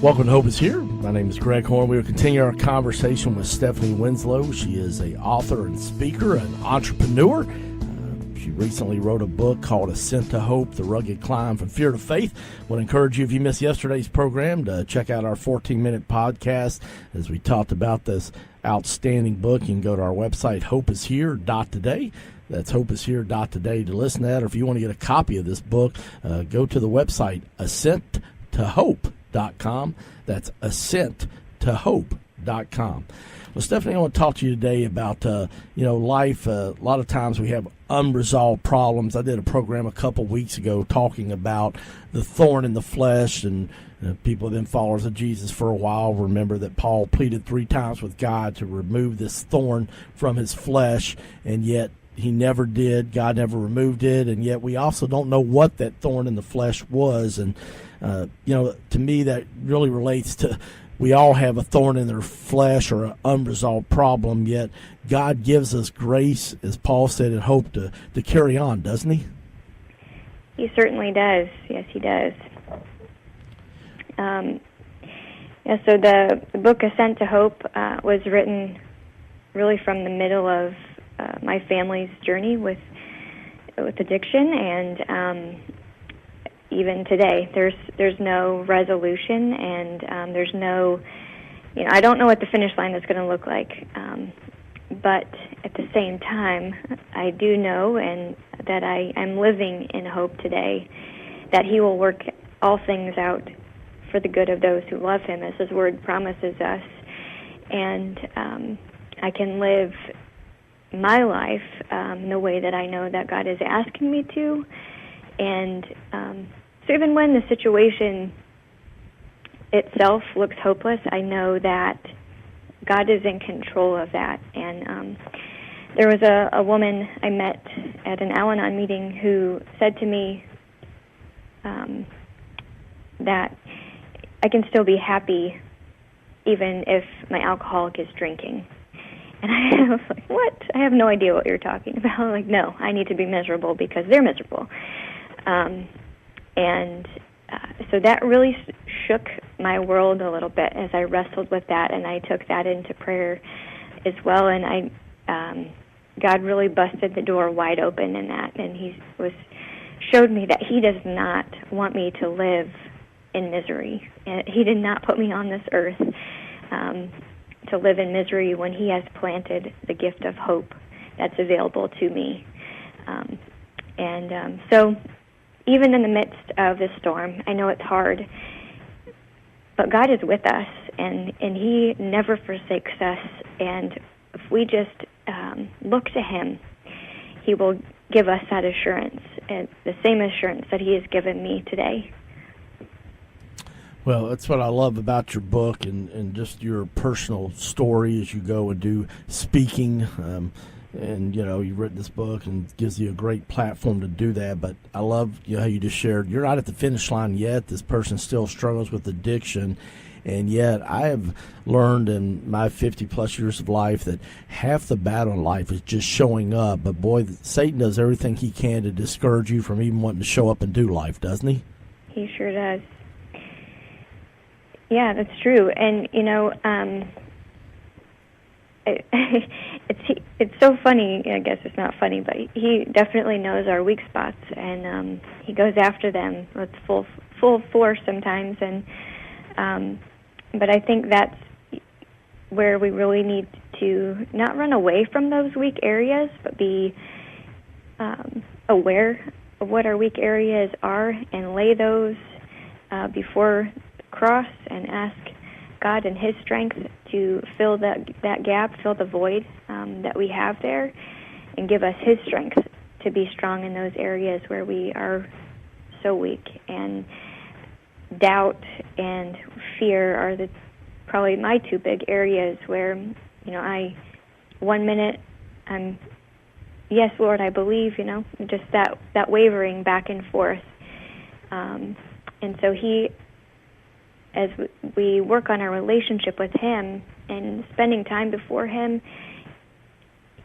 Welcome to Hope is Here. My name is Greg Horn. We will continue our conversation with Stephanie Winslow. She is an author and speaker and entrepreneur. She recently wrote a book called Ascent to Hope, The Rugged Climb from Fear to Faith. I want to encourage you, if you missed yesterday's program, to check out our 14-minute podcast as we talked about this outstanding book. You can go to our website, hopeishere.today. That's hopeishere.today to listen to that. Or if you want to get a copy of this book, go to the website, ascenttohope.com. That's ascenttohope.com. Well, Stephanie, I want to talk to you today about, life. A lot of times we have unresolved problems. I did a program a couple weeks ago talking about the thorn in the flesh, and people have been followers of Jesus for a while. Remember that Paul pleaded 3 times with God to remove this thorn from his flesh, and yet he never did. God never removed it, and yet we also don't know what that thorn in the flesh was. And, to me, that really relates to we all have a thorn in their flesh or an unresolved problem, yet God gives us grace, as Paul said, and hope to carry on, doesn't he? He certainly does. Yes, he does. So the book Ascent to Hope was written really from the middle of my family's journey with addiction, and even today, there's no resolution, and there's no, I don't know what the finish line is going to look like. But at the same time, I do know and that I'm living in hope today, that he will work all things out for the good of those who love him, as his word promises us. And I can live my life the way that I know that God is asking me to. And so even when the situation itself looks hopeless, I know that God is in control of that. And there was a woman I met at an Al-Anon meeting who said to me that I can still be happy even if my alcoholic is drinking. And I was like, what? I have no idea what you're talking about. I'm like, no, I need to be miserable because they're miserable. So that really shook my world a little bit as I wrestled with that, and I took that into prayer as well. And God really busted the door wide open in that, and He showed me that He does not want me to live in misery. He did not put me on this earth to live in misery when He has planted the gift of hope that's available to me. So even in the midst of this storm, I know it's hard, but God is with us, and He never forsakes us. And if we just look to Him, He will give us that assurance, and the same assurance that He has given me today. Well, that's what I love about your book and just your personal story as you go and do speaking. And, you've written this book and it gives you a great platform to do that. But I love how you just shared, you're not at the finish line yet. This person still struggles with addiction. And yet I have learned in my 50-plus years of life that half the battle in life is just showing up. But, boy, Satan does everything he can to discourage you from even wanting to show up and do life, doesn't he? He sure does. Yeah, that's true. And, it's so funny. I guess it's not funny, but He definitely knows our weak spots, and He goes after them with full force sometimes. And but I think that's where we really need to not run away from those weak areas, but be aware of what our weak areas are and lay those before the cross and ask God and His strength to fill that gap, fill the void that we have there, and give us His strength to be strong in those areas where we are so weak. And doubt and fear are probably my 2 big areas where, one minute I'm, yes, Lord, I believe, just that wavering back and forth. And so as we work on our relationship with Him and spending time before Him,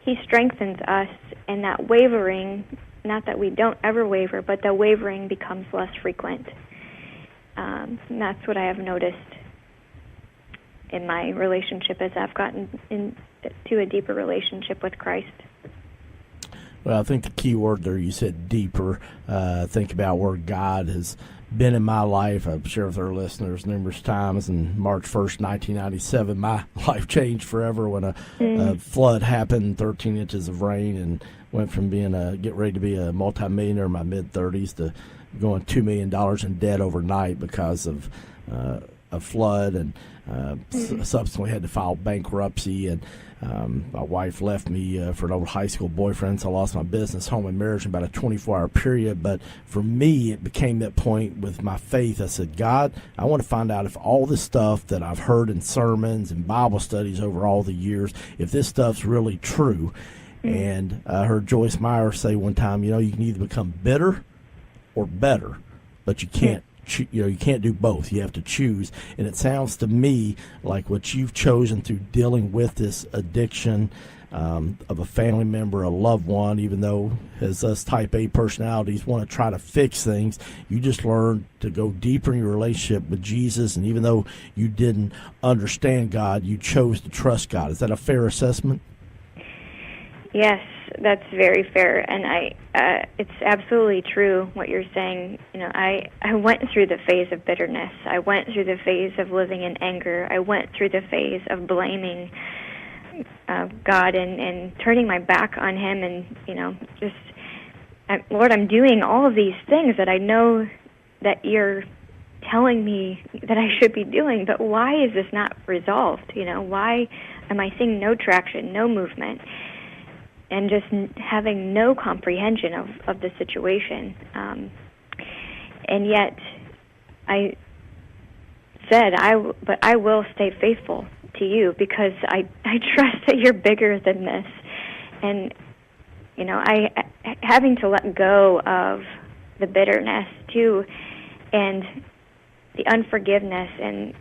He strengthens us, and that wavering, not that we don't ever waver, but the wavering becomes less frequent. And that's what I have noticed in my relationship as I've gotten into a deeper relationship with Christ. Well, I think the key word there, you said deeper. Think about where God has been in my life. I've shared with our listeners numerous times. And March 1st, 1997, my life changed forever when a flood happened, 13 inches of rain, and went from being get ready to be a multimillionaire in my mid-30s to going $2 million in debt overnight because of a flood, and subsequently had to file bankruptcy, and my wife left me for an old high school boyfriend, so I lost my business, home, and marriage in about a 24-hour period. But for me, it became that point with my faith. I said, God, I want to find out if all this stuff that I've heard in sermons and Bible studies over all the years, if this stuff's really true. And I heard Joyce Meyer say one time, you can either become bitter or better, but you can't. You can't do both. You have to choose. And it sounds to me like what you've chosen through dealing with this addiction of a family member, a loved one, even though as us type A personalities want to try to fix things, you just learned to go deeper in your relationship with Jesus. And even though you didn't understand God, you chose to trust God. Is that a fair assessment? Yes, that's very fair, and it's absolutely true what you're saying. I went through the phase of bitterness. I went through the phase of living in anger. I went through the phase of blaming God and turning my back on Him, and Lord, I'm doing all of these things that I know that You're telling me that I should be doing, but why is this not resolved? Why am I seeing no traction, no movement? And just having no comprehension of the situation. And yet I said, but I will stay faithful to You because I trust that You're bigger than this. And, I having to let go of the bitterness, too, and the unforgiveness, and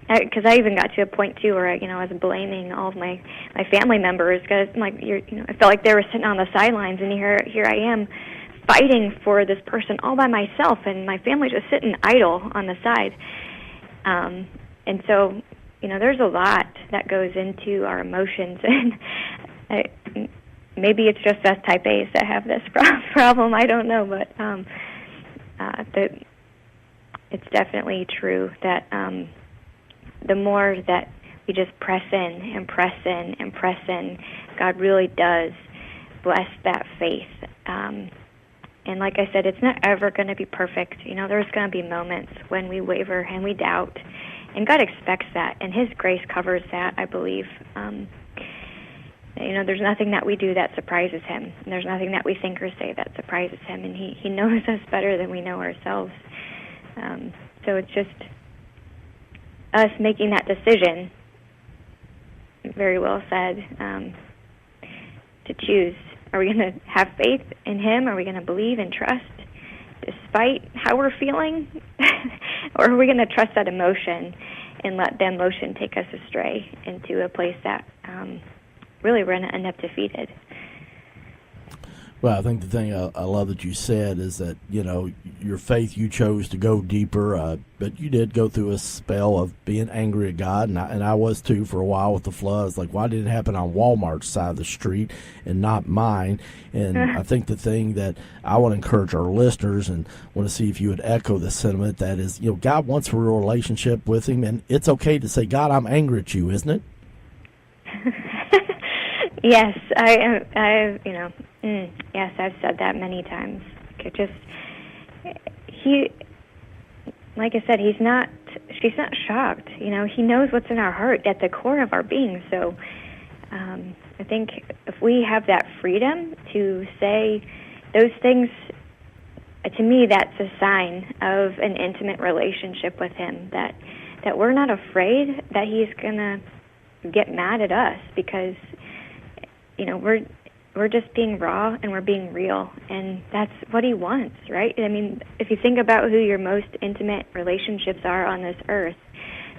because I even got to a point too where I was blaming all of my family members because I felt like they were sitting on the sidelines, and here I am fighting for this person all by myself, and my family's just sitting idle on the side. And so there's a lot that goes into our emotions, and maybe it's just us type A's that have this problem. I don't know, but it's definitely true that. The more that we just press in and press in and press in, God really does bless that faith. And like I said, it's not ever going to be perfect. There's going to be moments when we waver and we doubt. And God expects that, and His grace covers that, I believe. There's nothing that we do that surprises Him. And there's nothing that we think or say that surprises Him. And He knows us better than we know ourselves. So it's just us making that decision, very well said, to choose. Are we going to have faith in Him? Are we going to believe and trust despite how we're feeling? Or are we going to trust that emotion and let the emotion take us astray into a place that really we're going to end up defeated? Well, I think the thing I love that you said is that, your faith, you chose to go deeper, but you did go through a spell of being angry at God, and I was too for a while with the floods. Like, why did it happen on Walmart's side of the street and not mine? And I think the thing that I want to encourage our listeners and want to see if you would echo the sentiment that is, God wants a real relationship with Him, and it's okay to say, God, I'm angry at You, isn't it? Yes, yes, I've said that many times. Like I said, she's not shocked. He knows what's in our heart at the core of our being. So I think if we have that freedom to say those things, to me, that's a sign of an intimate relationship with Him, that we're not afraid that He's going to get mad at us because we're just being raw and we're being real, and that's what He wants, right? I mean, if you think about who your most intimate relationships are on this earth,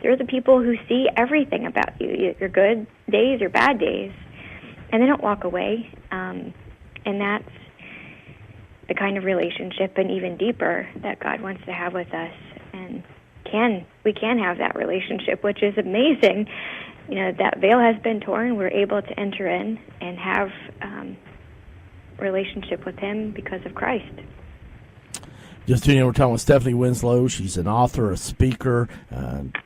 they're the people who see everything about you, your good days, your bad days, and they don't walk away. And that's the kind of relationship, and even deeper, that God wants to have with us. And can have that relationship, which is amazing. That veil has been torn. We're able to enter in and have relationship with him because of Christ. Just tuning in, we're talking with Stephanie Winslow. She's an author, a speaker.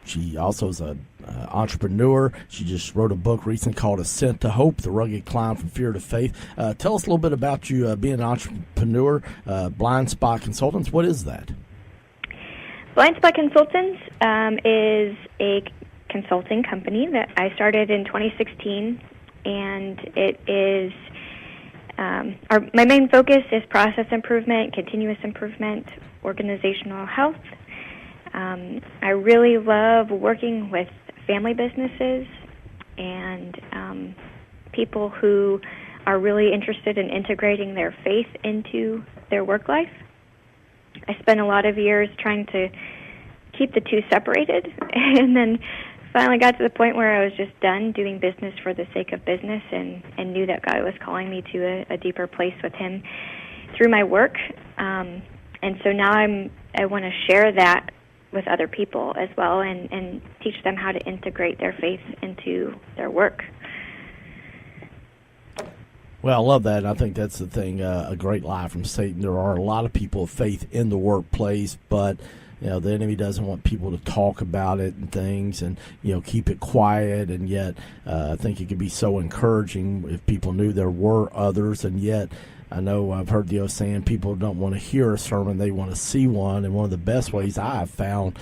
She also is an entrepreneur. She just wrote a book recently called Ascent to Hope, The Rugged Climb from Fear to Faith. Tell us a little bit about you being an entrepreneur, Blind Spot Consultants. What is that? Blind Spot Consultants is a consulting company that I started in 2016, and it is my main focus is process improvement, continuous improvement, organizational health. I really love working with family businesses and people who are really interested in integrating their faith into their work life. I spent a lot of years trying to keep the two separated, and then finally got to the point where I was just done doing business for the sake of business, and knew that God was calling me to a deeper place with him through my work. And so now I want to share that with other people as well, and teach them how to integrate their faith into their work. Well, I love that, and I think that's the thing, a great lie from Satan. There are a lot of people of faith in the workplace, but the enemy doesn't want people to talk about it and things, and keep it quiet. And yet, I think it could be so encouraging if people knew there were others. And yet, I know I've heard the old saying, people don't want to hear a sermon, they want to see one. And one of the best ways I have found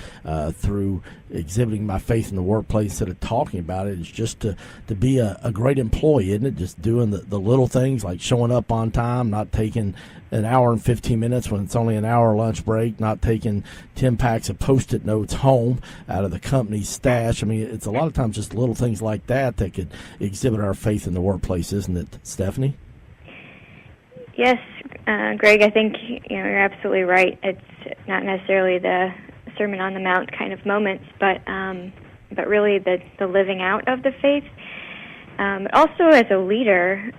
through exhibiting my faith in the workplace instead of talking about it is just to be a great employee, isn't it? Just doing the little things like showing up on time, not taking an hour and 15 minutes when it's only an hour lunch break, not taking 10 packs of Post-it notes home out of the company's stash. I mean, it's a lot of times just little things like that could exhibit our faith in the workplace, isn't it, Stephanie? Yes, Greg, I think you're absolutely right. It's not necessarily the Sermon on the Mount kind of moments, but really the living out of the faith. Also, as a leader,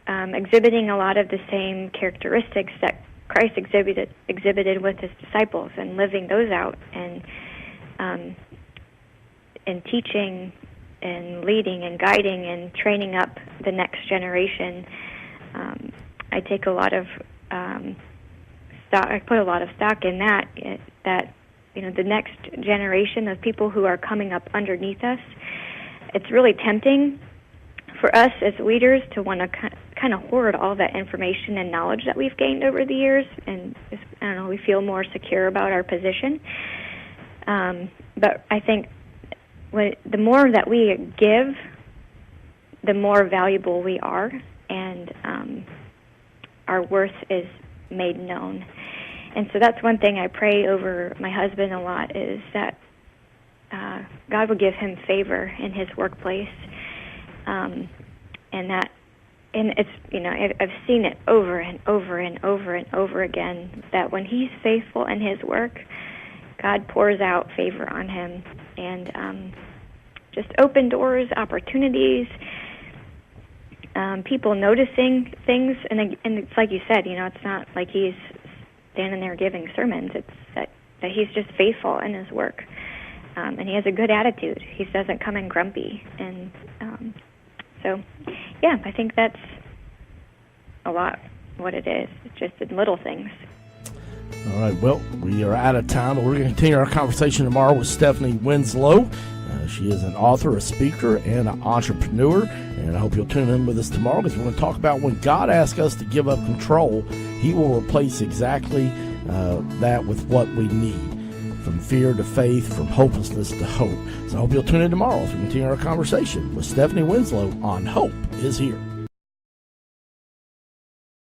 exhibiting a lot of the same characteristics that Christ exhibited with his disciples, and living those out, and teaching and leading and guiding and training up the next generation. I take a lot of stock. I put a lot of stock in that the next generation of people who are coming up underneath us. It's really tempting for us as leaders to want to kind of hoard all that information and knowledge that we've gained over the years, and we feel more secure about our position. But I think the more that we give, the more valuable we are, and our worth is made known. And so that's one thing I pray over my husband a lot, is that God will give him favor in his workplace, and it's I've seen it over and over and over and over again, that when he's faithful in his work, God pours out favor on him, and just open doors, opportunities, people noticing things, and it's like you said, it's not like he's standing there giving sermons. It's that he's just faithful in his work, and he has a good attitude. He doesn't come in grumpy, and so, yeah, I think that's a lot what it is. It's just the little things. All right, well, we are out of time, but we're going to continue our conversation tomorrow with Stephanie Winslow. She is an author, a speaker, and an entrepreneur, and I hope you'll tune in with us tomorrow, because we're going to talk about when God asks us to give up control, he will replace exactly that with what we need, from fear to faith, from hopelessness to hope. So I hope you'll tune in tomorrow as we continue our conversation with Stephanie Winslow on Hope is Here.